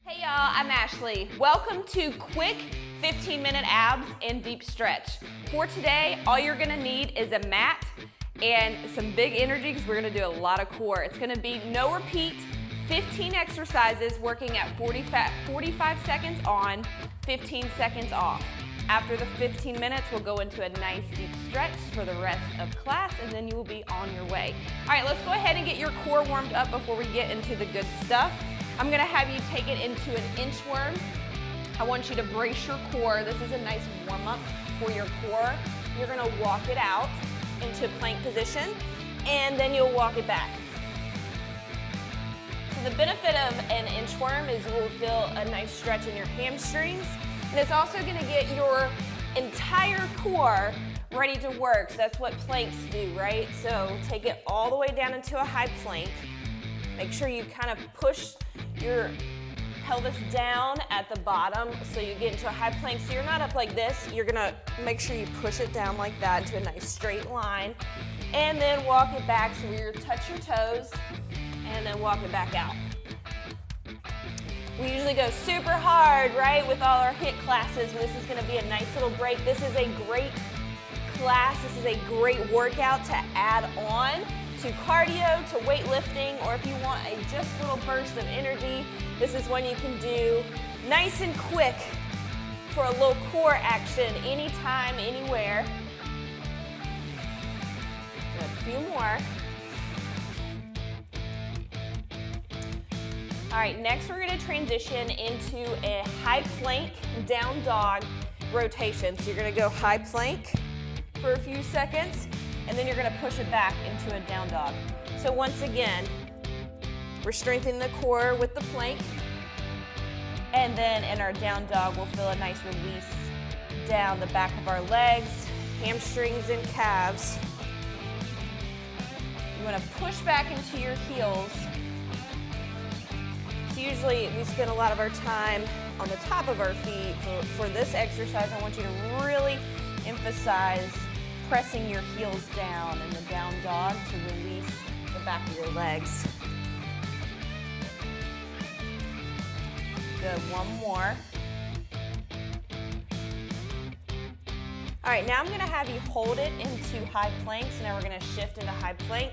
Hey y'all, I'm Ashley. Welcome to quick 15-minute abs and deep stretch. For today, all you're gonna need is a mat and some big energy because we're gonna do a lot of core. It's gonna be no repeat, 15 exercises working at 45 seconds on, 15 seconds off. After the 15 minutes, we'll go into a nice deep stretch for the rest of class and then you will be on your way. All right, let's go ahead and get your core warmed up before we get into the good stuff. I'm gonna have you take it into an inchworm. I want you to brace your core. This is a nice warm up for your core. You're gonna walk it out into plank position and then you'll walk it back. So the benefit of an inchworm is you will feel a nice stretch in your hamstrings, and it's also gonna get your entire core ready to work. So that's what planks do, right? So take it all the way down into a high plank. Make sure you kind of push your pelvis down at the bottom so you get into a high plank. So you're not up like this. You're gonna make sure you push it down like that into a nice straight line and then walk it back so you touch your toes and then walk it back out. We usually go super hard, right, with all our HIIT classes. This is gonna be a nice little break. This is a great class. This is a great workout to add on to cardio, to weightlifting, or if you want a just little burst of energy, this is one you can do nice and quick for a little core action anytime, anywhere. A few more. All right, next we're gonna transition into a high plank, down dog rotation. So you're gonna go high plank for a few seconds, and then you're gonna push it back into a down dog. So once again, we're strengthening the core with the plank, and then in our down dog, we'll feel a nice release down the back of our legs, hamstrings and calves. You wanna push back into your heels. So usually we spend a lot of our time on the top of our feet. For this exercise, I want you to really emphasize pressing your heels down in the down dog to release the back of your legs. Good, one more. All right, now I'm gonna have you hold it into high plank. So now we're gonna shift into high plank.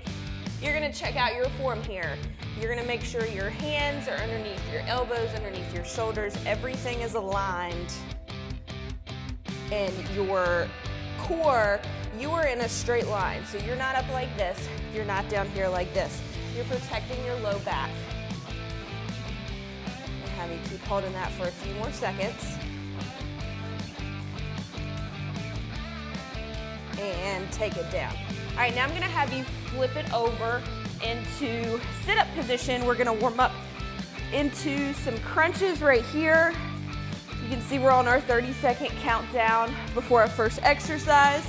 You're gonna check out your form here. You're gonna make sure your hands are underneath your elbows, underneath your shoulders. Everything is aligned. And your core, you are in a straight line. So you're not up like this. You're not down here like this. You're protecting your low back. And have you keep holding that for a few more seconds. And take it down. All right, now I'm gonna have you flip it over into sit-up position. We're gonna warm up into some crunches right here. You can see we're on our 30-second countdown before our first exercise.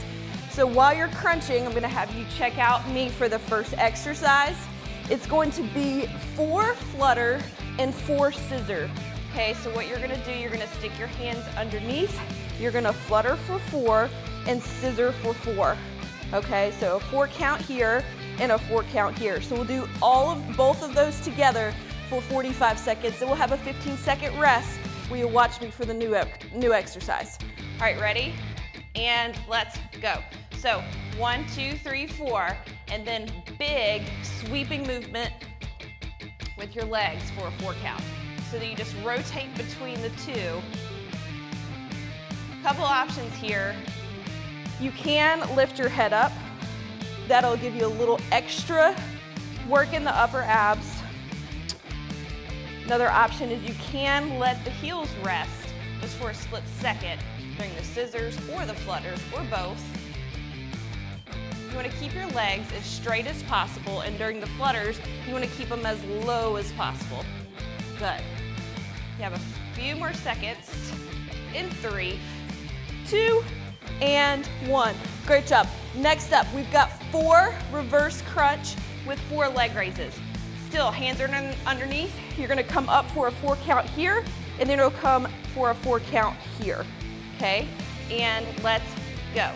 So while you're crunching, I'm gonna have you check out me for the first exercise. It's going to be 4 flutter and 4 scissor. Okay, so what you're gonna do, you're gonna stick your hands underneath, you're gonna flutter for 4 and scissor for 4. Okay, so a 4 count here and a 4 count here. So we'll do both of those together for 45 seconds. Then we'll have a 15-second rest where you watch me for the new exercise. All right, ready? And let's go. So 1, 2, 3, 4, and then big sweeping movement with your legs for a 4 count. So that you just rotate between the two. Couple options here. You can lift your head up. That'll give you a little extra work in the upper abs. Another option is you can let the heels rest just for a split second during the scissors or the flutters or both. You want to keep your legs as straight as possible, and during the flutters, you want to keep them as low as possible. Good. You have a few more seconds in 3, 2, and 1. Great job. Next up, we've got 4 reverse crunch with 4 leg raises. Still, hands are underneath. You're gonna come up for a 4 count here, and then it'll come for a 4 count here, okay? And let's go.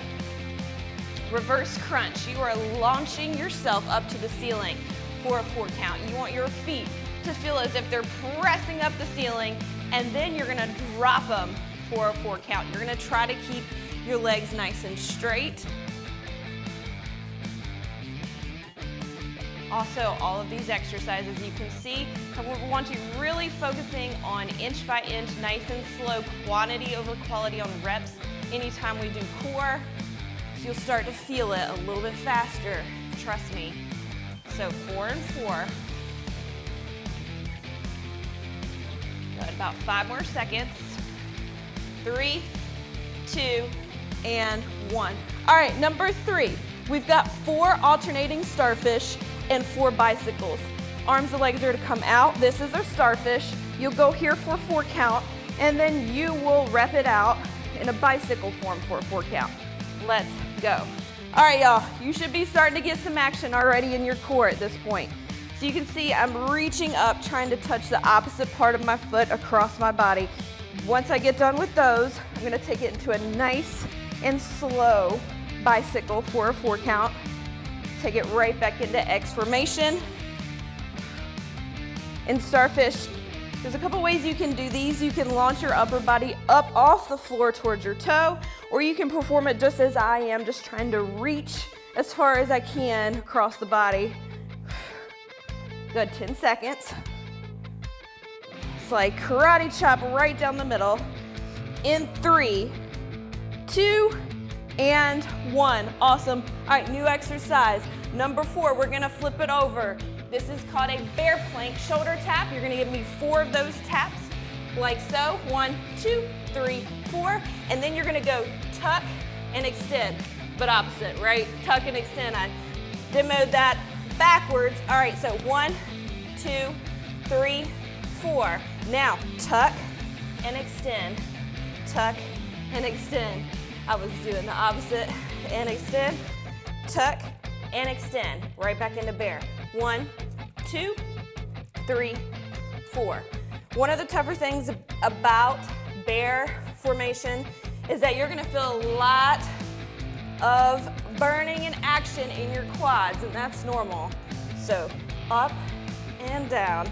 Reverse crunch. You are launching yourself up to the ceiling for a 4 count. You want your feet to feel as if they're pressing up the ceiling, and then you're gonna drop them for a 4 count. You're gonna try to keep your legs nice and straight. Also, all of these exercises, you can see, we want you really focusing on inch by inch, nice and slow, quantity over quality on reps anytime we do core. So you'll start to feel it a little bit faster, trust me. So 4 and 4. Good, about 5 more seconds. 3, 2, and 1. All right, number 3. We've got 4 alternating starfish and 4 bicycles. Arms and legs are to come out. This is a starfish. You'll go here for a 4 count, and then you will rep it out in a bicycle form for a 4 count. Let's go. All right, y'all, you should be starting to get some action already in your core at this point. So you can see I'm reaching up, trying to touch the opposite part of my foot across my body. Once I get done with those, I'm gonna take it into a nice and slow bicycle for a 4 count. Take it right back into X formation. In starfish, there's a couple ways you can do these. You can launch your upper body up off the floor towards your toe, or you can perform it just as I am, just trying to reach as far as I can across the body. Good, 10 seconds. It's like karate chop right down the middle. In 3, 2, and 1. Awesome. All right, new exercise. Number 4, we're gonna flip it over. This is called a bear plank shoulder tap. You're gonna give me 4 of those taps, like so. 1, 2, 3, 4. And then you're gonna go tuck and extend, but opposite, right? Tuck and extend. I demoed that backwards. All right, so 1, 2, 3, 4. Now, tuck and extend, tuck and extend. I was doing the opposite, and extend, tuck, and extend. Right back into bear. 1, 2, 3, 4. One of the tougher things about bear formation is that you're gonna feel a lot of burning and action in your quads, and that's normal. So up and down,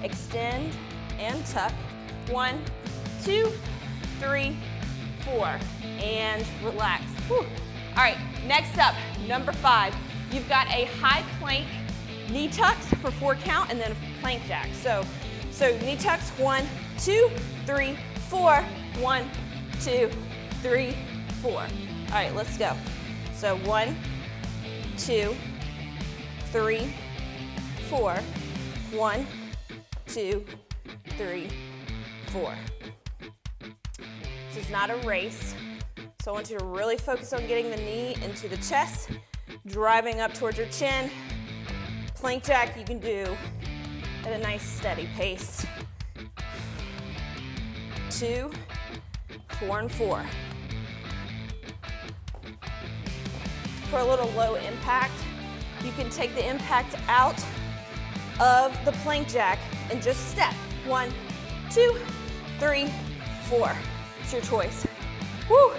extend and tuck. 1, 2, 3, 4. And relax. Whew. All right, next up, number 5. You've got a high plank knee tucks for 4 count, and then a plank jack. So knee tucks, 1, 2, 3, 4. 1, 2, 3, 4. All right, let's go. So 1, 2, 3, 4. 1, 2, 3, 4. This is not a race. So I want you to really focus on getting the knee into the chest, driving up towards your chin. Plank jack you can do at a nice steady pace. 2, 4, and 4. For a little low impact, you can take the impact out of the plank jack and just step. 1, 2, 3, 4. It's your choice. Woo!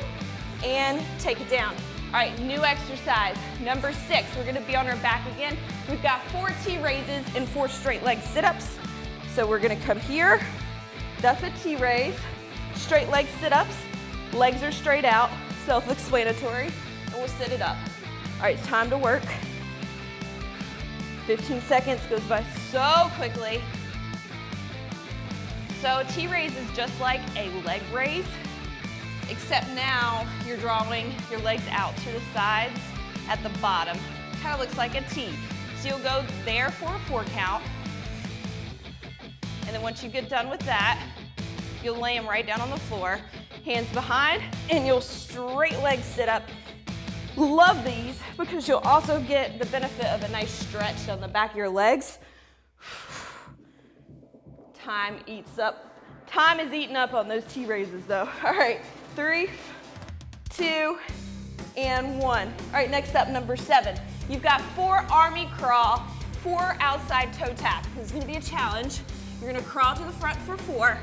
And take it down. All right, new exercise. Number 6, we're gonna be on our back again. We've got 4 T-raises and 4 straight leg sit-ups. So we're gonna come here. That's a T-raise. Straight leg sit-ups. Legs are straight out, self-explanatory. And we'll sit it up. All right, it's time to work. 15 seconds goes by so quickly. So a T-raise is just like a leg raise, except now you're drawing your legs out to the sides at the bottom. Kind of looks like a T. So you'll go there for a 4 count. And then once you get done with that, you'll lay them right down on the floor, hands behind, and you'll straight leg sit up. Love these because you'll also get the benefit of a nice stretch on the back of your legs. Time eats up. Time is eating up on those T-raises though. All right, 3, 2, and 1. All right, next up, number 7. You've got 4 army crawl, 4 outside toe tap. This is gonna be a challenge. You're gonna crawl to the front for 4,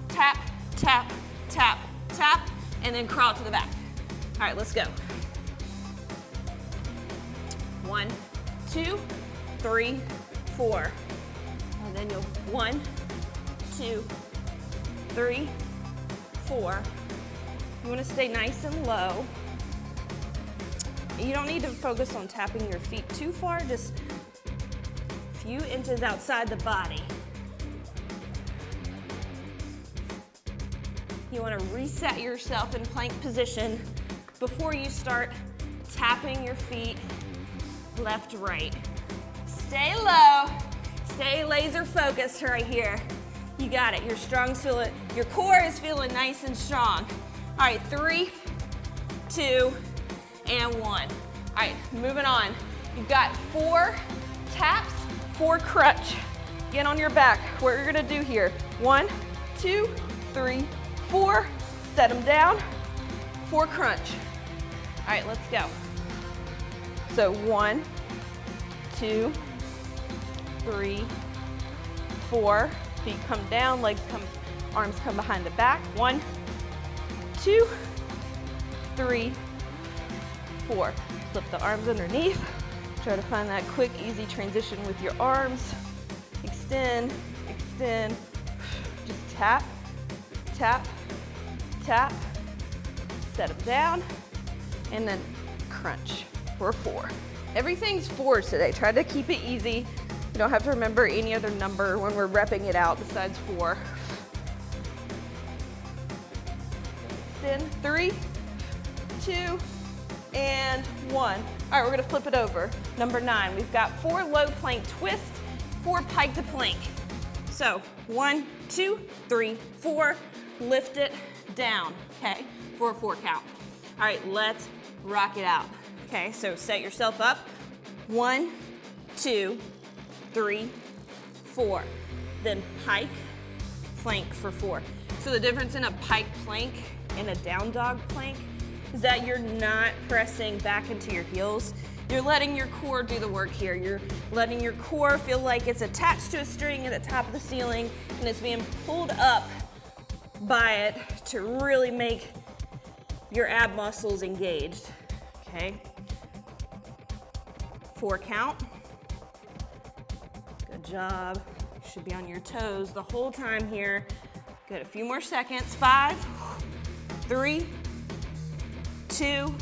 tap, tap, tap, tap, and then crawl to the back. All right, let's go. 1, 2, 3, 4. And then you'll 1, 2, 3, 4. You want to stay nice and low. You don't need to focus on tapping your feet too far, just a few inches outside the body. You want to reset yourself in plank position before you start tapping your feet left, right. Stay low, stay laser focused right here. You got it, you're strong, so your core is feeling nice and strong. All right, 3, 2, and 1. All right, moving on. You've got 4 taps, 4 crunch. Get on your back. What you're gonna do here, 1, 2, 3, 4, set them down, 4 crunch. All right, let's go. So 1, 2, 3, 4, feet come down, legs come, arms come behind the back. 1, 2, 3, 4. Flip the arms underneath. Try to find that quick, easy transition with your arms. Extend, extend, just tap, tap, tap, set them down, and then crunch for 4. Everything's 4s today. Try to keep it easy. You don't have to remember any other number when we're repping it out besides 4. Extend, 3, 2, and 1. All right, we're gonna flip it over. Number 9, we've got 4 low plank twist, 4 pike to plank. So 1, 2, 3, 4, lift it down, okay, for a 4 count. All right, let's rock it out. Okay, so set yourself up. 1, 2, 3, 4. Then pike, plank for 4. So the difference in a pike plank and a down dog plank is that you're not pressing back into your heels. You're letting your core do the work here. You're letting your core feel like it's attached to a string at the top of the ceiling and it's being pulled up by it to really make your ab muscles engaged, okay? 4 count. Good job. You should be on your toes the whole time here. Good, a few more seconds. 5, 3, 2,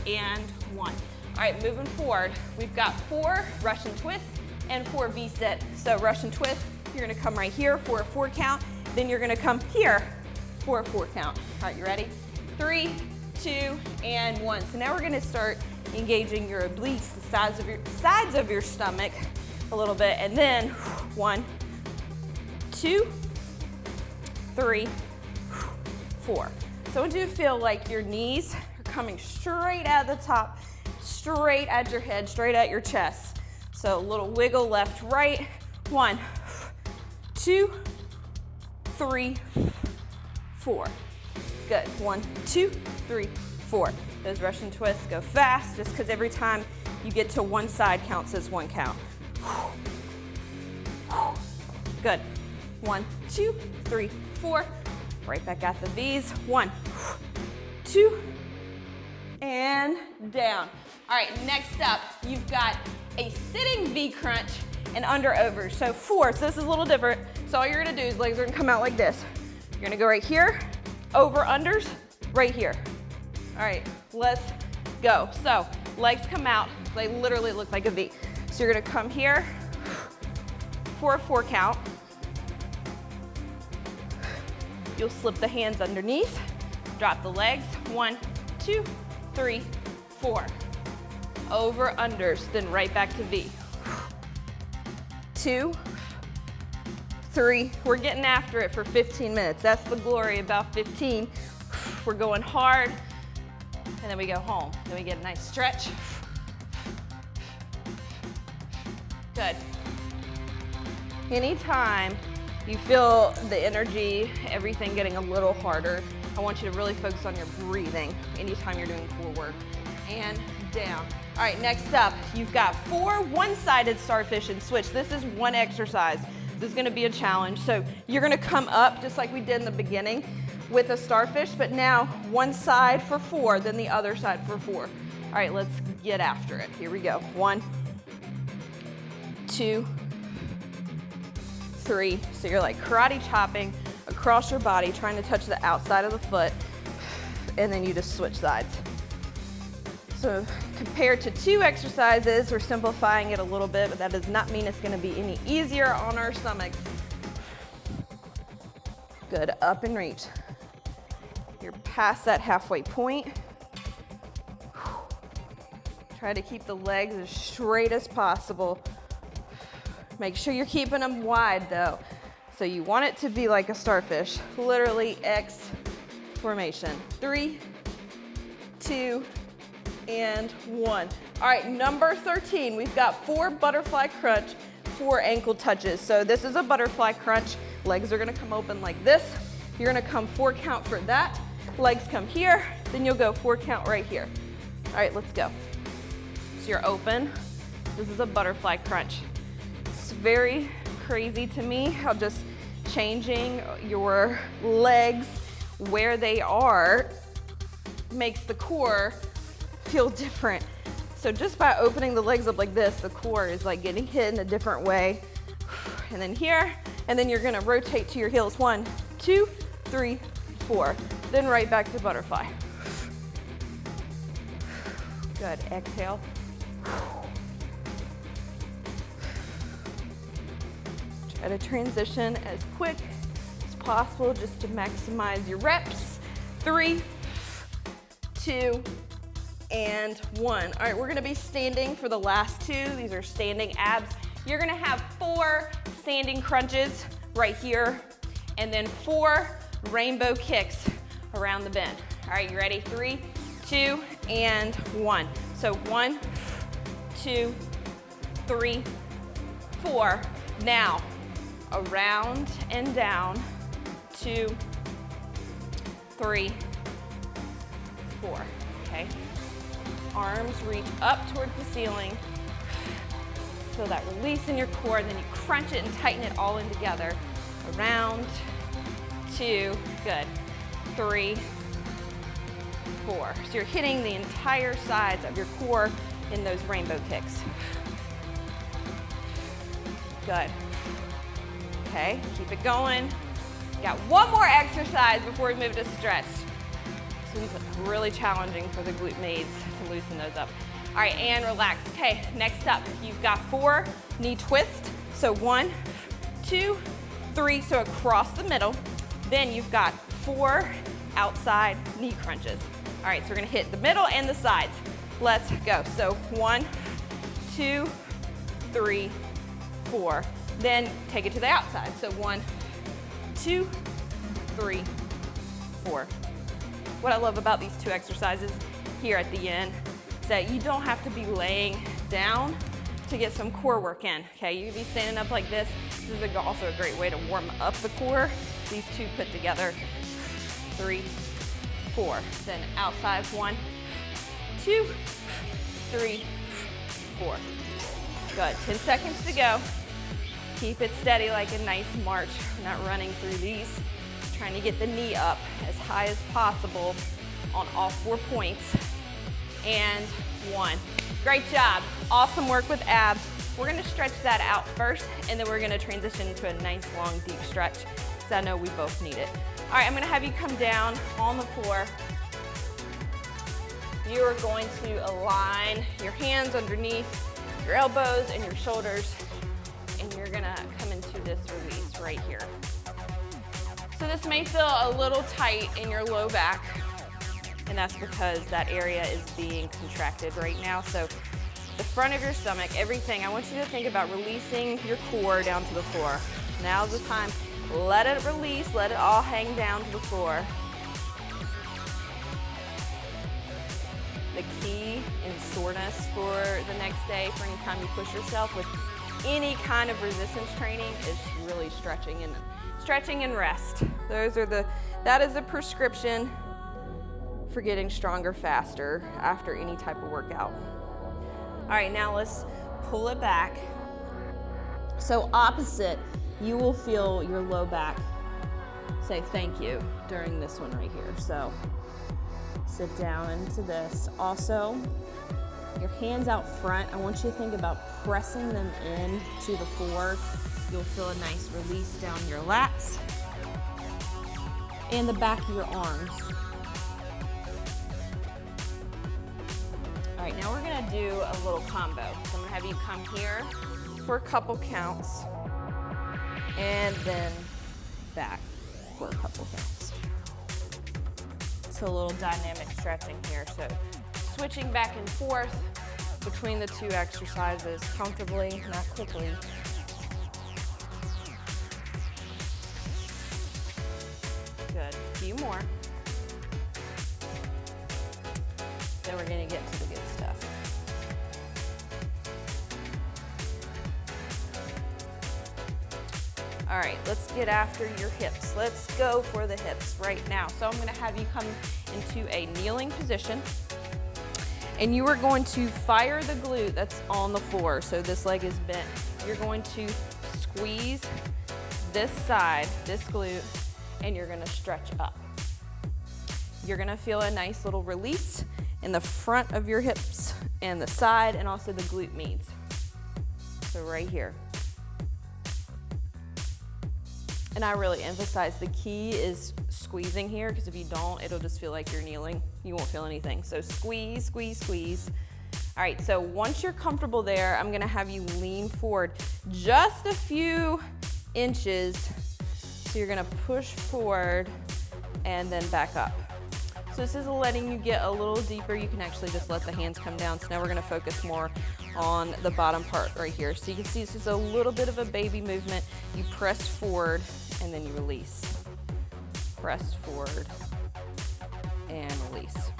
and 1. All right, moving forward, we've got 4 Russian twists and 4 V-sit. So Russian twist, you're gonna come right here for a 4 count, then you're gonna come here for a 4 count. All right, you ready? 3, 2, and 1. So now we're gonna start engaging your obliques, the sides of your stomach a little bit, and then 1, 2, 3, 4. So I want you to feel like your knees are coming straight at the top, straight at your head, straight at your chest. So a little wiggle left, right. 1, 2, 3, 4. Good. 1, 2, 3, 4. Those Russian twists go fast just because every time you get to one side counts as 1 count. Good. 1, 2, 3, 4. Right back at the V's. 1, 2, and down. All right, next up, you've got a sitting V crunch and under overs. So 4, so this is a little different. So all you're gonna do is legs are gonna come out like this. You're gonna go right here, over unders, right here. All right, let's go. So legs come out, they literally look like a V. So you're gonna come here for a 4 count. You'll slip the hands underneath, drop the legs. 1, 2, 3, 4. Over unders, then right back to V. 2, 3. We're getting after it for 15 minutes. That's the glory about 15. We're going hard, and then we go home. Then we get a nice stretch. Good. Anytime you feel the energy, everything getting a little harder, I want you to really focus on your breathing anytime you're doing core work. And down. All right, next up, you've got 4 one-sided starfish and switch. This is one exercise. This is gonna be a challenge. So you're gonna come up just like we did in the beginning with a starfish, but now one side for 4, then the other side for 4. All right, let's get after it. Here we go. 1, 2, 3. So you're like karate chopping across your body, trying to touch the outside of the foot, and then you just switch sides. So compared to 2 exercises, we're simplifying it a little bit, but that does not mean it's gonna be any easier on our stomachs. Good, up and reach. You're past that halfway point. Try to keep the legs as straight as possible. Make sure you're keeping them wide though. So you want it to be like a starfish, literally X formation. 3, 2, and 1. All right, number 13, we've got 4 butterfly crunch, 4 ankle touches. So this is a butterfly crunch. Legs are gonna come open like this. You're gonna come 4 count for that. Legs come here, then you'll go 4 count right here. All right, let's go. So you're open. This is a butterfly crunch. It's very crazy to me how just changing your legs where they are makes the core feel different. So just by opening the legs up like this, the core is like getting hit in a different way. And then here, and then you're gonna rotate to your heels. 1, 2, 3, 4. Then right back to butterfly. Good, exhale. Try to transition as quick as possible just to maximize your reps. 3, 2, and 1. All right, we're gonna be standing for the last 2. These are standing abs. You're gonna have 4 standing crunches right here, and then 4 rainbow kicks around the bend. All right, you ready? 3, 2, and 1. So 1, 2, 3, 4. Now, around and down, 2, 3, 4, okay? Arms reach up towards the ceiling. Feel that release in your core, then you crunch it and tighten it all in together. Around, 2, good, 3, 4. So you're hitting the entire sides of your core in those rainbow kicks. Good. Okay, keep it going. Got 1 more exercise before we move to stretch. This one's really challenging for the glute maids to loosen those up. All right, and relax. Okay, next up, you've got 4 knee twists. So 1, 2, 3, so across the middle. Then you've got 4 outside knee crunches. All right, so we're gonna hit the middle and the sides. Let's go. So 1, 2, 3, 4. Then take it to the outside. So 1, 2, 3, 4. What I love about these 2 exercises here at the end is that you don't have to be laying down to get some core work in. Okay, you can be standing up like this. This is also a great way to warm up the core. These 2 put together. 3, 4. Then outside. 1, 2, 3, 4. Good. 10 seconds to go. Keep it steady like a nice march. We're not running through these. Trying to get the knee up as high as possible on all 4 points. And 1. Great job. Awesome work with abs. We're gonna stretch that out first, and then we're gonna transition into a nice long deep stretch, because I know we both need it. All right, I'm gonna have you come down on the floor. You are going to align your hands underneath your elbows and your shoulders, and you're gonna come into this release right here. So this may feel a little tight in your low back, and that's because that area is being contracted right now. So the front of your stomach, everything, I want you to think about releasing your core down to the floor. Now's the time. Let it release, let it all hang down to the floor. The key in soreness for the next day, for any time you push yourself with any kind of resistance training, is really stretching and rest. That is a prescription for getting stronger faster after any type of workout. All right, now let's pull it back. So opposite, you will feel your low back say thank you during this one right here. So sit down into this. Also, your hands out front, I want you to think about pressing them in to the floor You'll feel a nice release down your lats and the back of your arms. All right, now we're gonna do a little combo. So I'm gonna have you come here for a couple counts and then back for a couple counts. So a little dynamic stretching here. So switching back and forth between the two exercises comfortably, not quickly. Good, a few more. Then we're gonna get to the good stuff. All right, let's get after your hips. Let's go for the hips right now. So I'm gonna have you come into a kneeling position, and you are going to fire the glute that's on the floor. So this leg is bent. You're going to squeeze this side, this glute, and you're gonna stretch up. You're gonna feel a nice little release in the front of your hips and the side, and also the glute meads. So right here. And I really emphasize the key is squeezing here, because if you don't, it'll just feel like you're kneeling. You won't feel anything. So squeeze, squeeze, squeeze. All right, so once you're comfortable there, I'm gonna have you lean forward just a few inches. So you're gonna push forward and then back up. So this is letting you get a little deeper. You can actually just let the hands come down. So now we're gonna focus more on the bottom part right here. So you can see this is a little bit of a baby movement. You press forward and then you release. Press forward and release.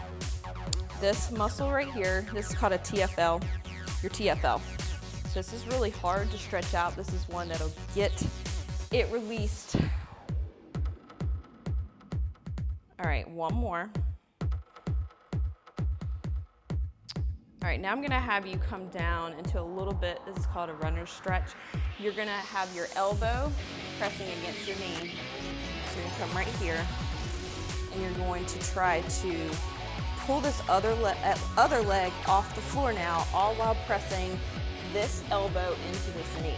This muscle right here, this is called a TFL, your TFL. So this is really hard to stretch out. This is one that'll get it released. All right, one more. All right, now I'm gonna have you come down into a little bit, this is called a runner's stretch. You're gonna have your elbow pressing against your knee. So you're gonna come right here, and you're going to try to pull this other leg off the floor now, all while pressing this elbow into this knee,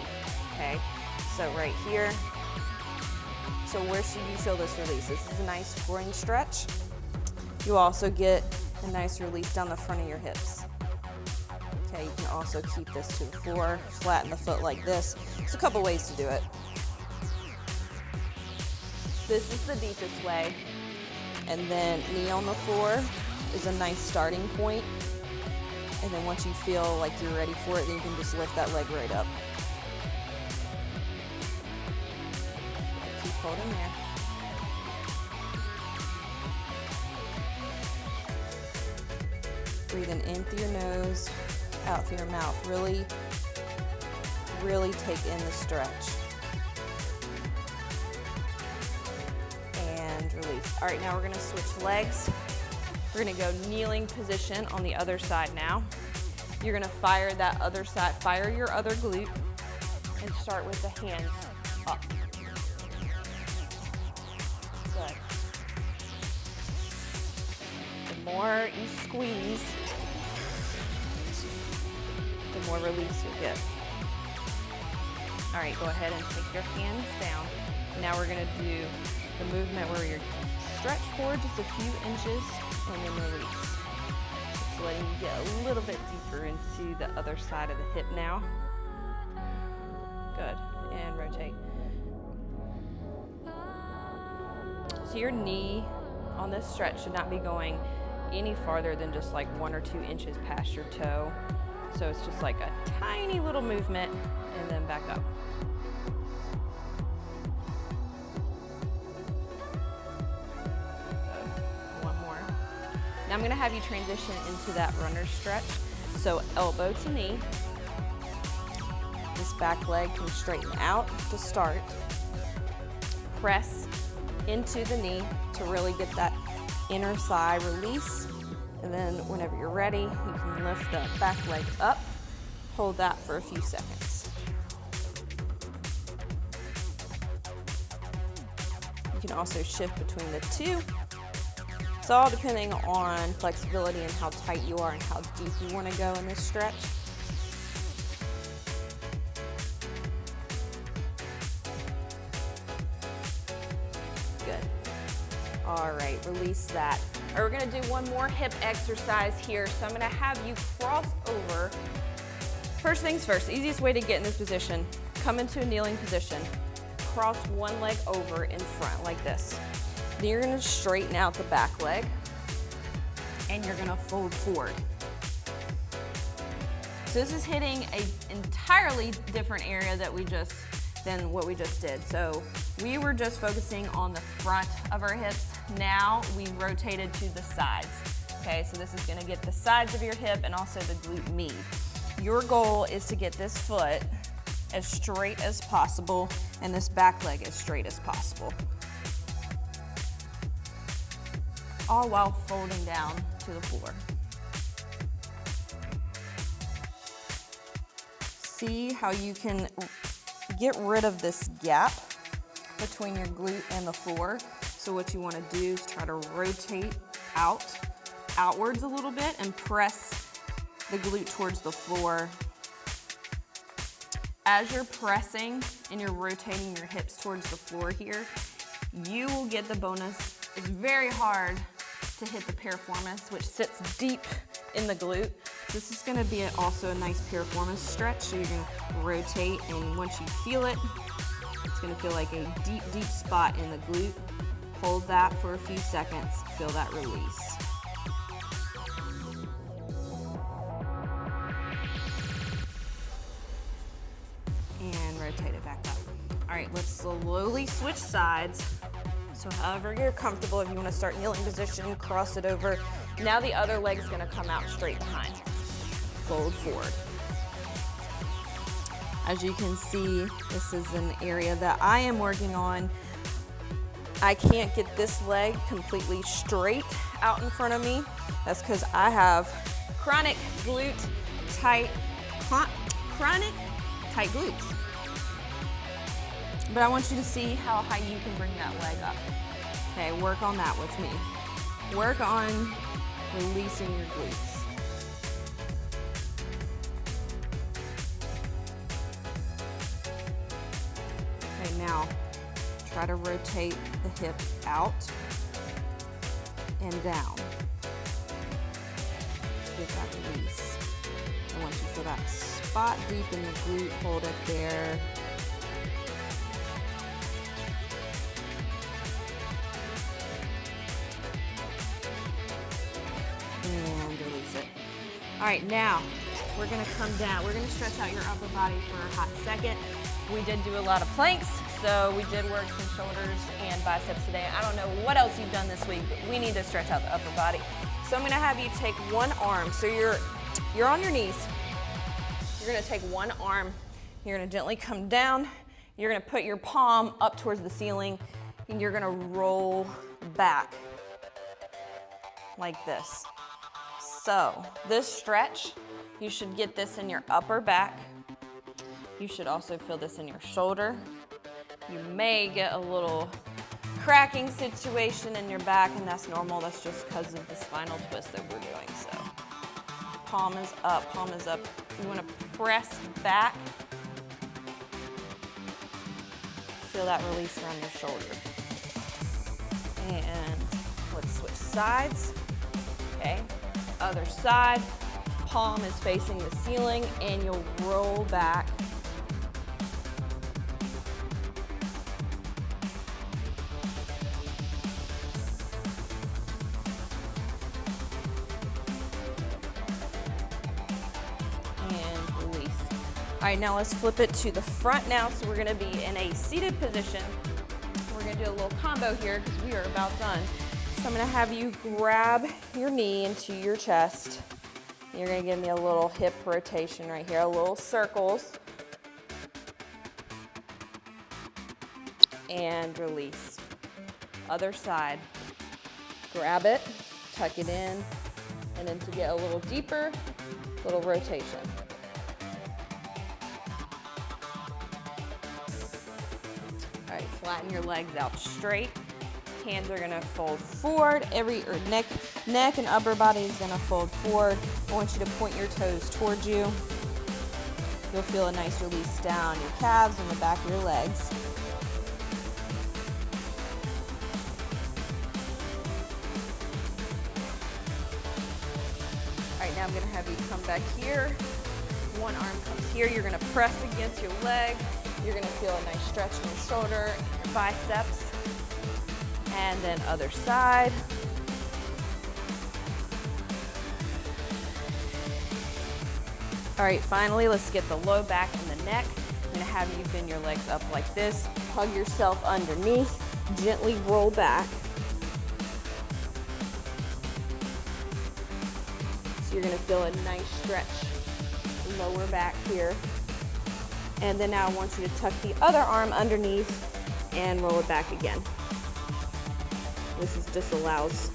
okay? So right here. So where should you feel this release? This is a nice groin stretch. You also get a nice release down the front of your hips. Okay, you can also keep this to the floor, flatten the foot like this. There's a couple ways to do it. This is the deepest way. And then knee on the floor is a nice starting point. And then once you feel like you're ready for it, then you can just lift that leg right up. Keep holding there. Breathing in through your nose, out through your mouth. Really, really take in the stretch. And release. All right, now we're gonna switch legs. We're gonna go kneeling position on the other side now. You're gonna fire that other side, fire your other glute, and start with the hands up. Good. The more you squeeze, the more release you'll get. All right, go ahead and take your hands down. Now we're gonna do the movement where you're stretch forward just a few inches and then release. It's letting you get a little bit deeper into the other side of the hip now. Good, and rotate. So your knee on this stretch should not be going any farther than just like 1 or 2 inches past your toe. So it's just like a tiny little movement and then back up. One more. Now I'm gonna have you transition into that runner's stretch. So elbow to knee. This back leg can straighten out to start. Press into the knee to really get that inner thigh release. And then whenever you're ready, you can lift the back leg up. Hold that for a few seconds. You can also shift between the two. It's all depending on flexibility and how tight you are and how deep you want to go in this stretch. All right, release that. All right, we're gonna do one more hip exercise here. So I'm gonna have you cross over. First things first, easiest way to get in this position, come into a kneeling position. Cross one leg over in front like this. Then you're gonna straighten out the back leg and you're gonna fold forward. So this is hitting an entirely different area than what we just did. So we were just focusing on the front of our hips. Now we rotated to the sides. Okay, so this is gonna get the sides of your hip and also the glute med. Your goal is to get this foot as straight as possible and this back leg as straight as possible. All while folding down to the floor. See how you can get rid of this gap between your glute and the floor. So what you want to do is try to rotate outwards a little bit and press the glute towards the floor. As you're pressing and you're rotating your hips towards the floor here, you will get the bonus. It's very hard to hit the piriformis, which sits deep in the glute. This is gonna be also a nice piriformis stretch, so you can rotate, and once you feel it, it's gonna feel like a deep, deep spot in the glute. Hold that for a few seconds, feel that release. And rotate it back up. All right, let's slowly switch sides. So however you're comfortable, if you wanna start kneeling position, cross it over. Now the other leg's gonna come out straight behind. Fold forward. As you can see, this is an area that I am working on. I can't get this leg completely straight out in front of me. That's because I have chronic tight glutes. But I want you to see how high you can bring that leg up. Okay, work on that with me. Work on releasing your glutes. Okay, now try to rotate the hip out and down. Get that release. And once you feel that spot deep in the glute, hold it there. And release it. All right, now we're gonna come down. We're gonna stretch out your upper body for a hot second. We did do a lot of planks, so we did work some shoulders and biceps today. I don't know what else you've done this week, but we need to stretch out the upper body. So I'm gonna have you take one arm. So you're on your knees. You're gonna take one arm. You're gonna gently come down. You're gonna put your palm up towards the ceiling, and you're gonna roll back like this. So this stretch, you should get this in your upper back. You should also feel this in your shoulder. You may get a little cracking situation in your back, and that's normal. That's just because of the spinal twist that we're doing. So palm is up, palm is up. You want to press back. Feel that release around your shoulder. And let's switch sides. Okay, other side. Palm is facing the ceiling, and you'll roll back. All right, now let's flip it to the front now. So we're gonna be in a seated position. We're gonna do a little combo here because we are about done. So I'm gonna have you grab your knee into your chest. You're gonna give me a little hip rotation right here, a little circles. And release. Other side. Grab it, tuck it in, and then to get a little deeper, little rotation. All right, flatten your legs out straight. Hands are gonna fold forward. Neck and upper body is gonna fold forward. I want you to point your toes towards you. You'll feel a nice release down your calves and the back of your legs. now I'm gonna have you come back here. One arm comes here. You're gonna press against your leg. You're gonna feel a nice stretch in your shoulder, your biceps. And then other side. All right, finally, let's get the low back and the neck. I'm gonna have you bend your legs up like this. Hug yourself underneath. Gently roll back. So you're gonna feel a nice stretch, lower back here. And then now I want you to tuck the other arm underneath and roll it back again. Just allows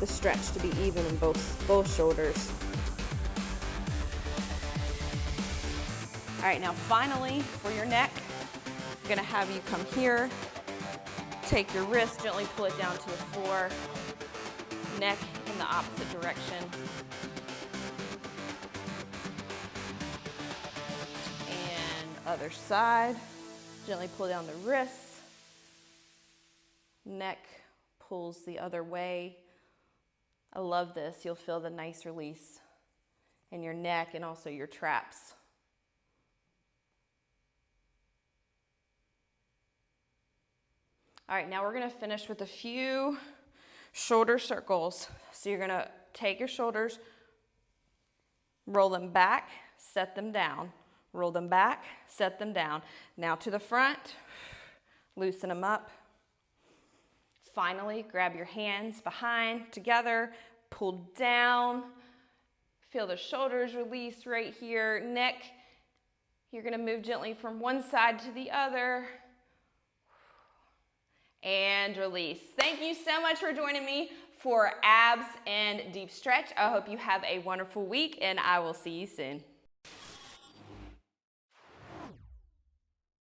the stretch to be even in both shoulders. All right, now finally for your neck, I'm gonna have you come here, take your wrist, gently pull it down to the floor, neck in the opposite direction. And other side, gently pull down the wrist, neck pulls the other way. I love this. You'll feel the nice release in your neck and also your traps. All right, now we're gonna finish with a few shoulder circles. So you're gonna take your shoulders, roll them back, set them down. Roll them back, set them down. Now to the front, loosen them up. Finally, grab your hands behind together, pull down. Feel the shoulders release right here. Neck, you're gonna move gently from one side to the other. And release. Thank you so much for joining me for abs and deep stretch. I hope you have a wonderful week and I will see you soon.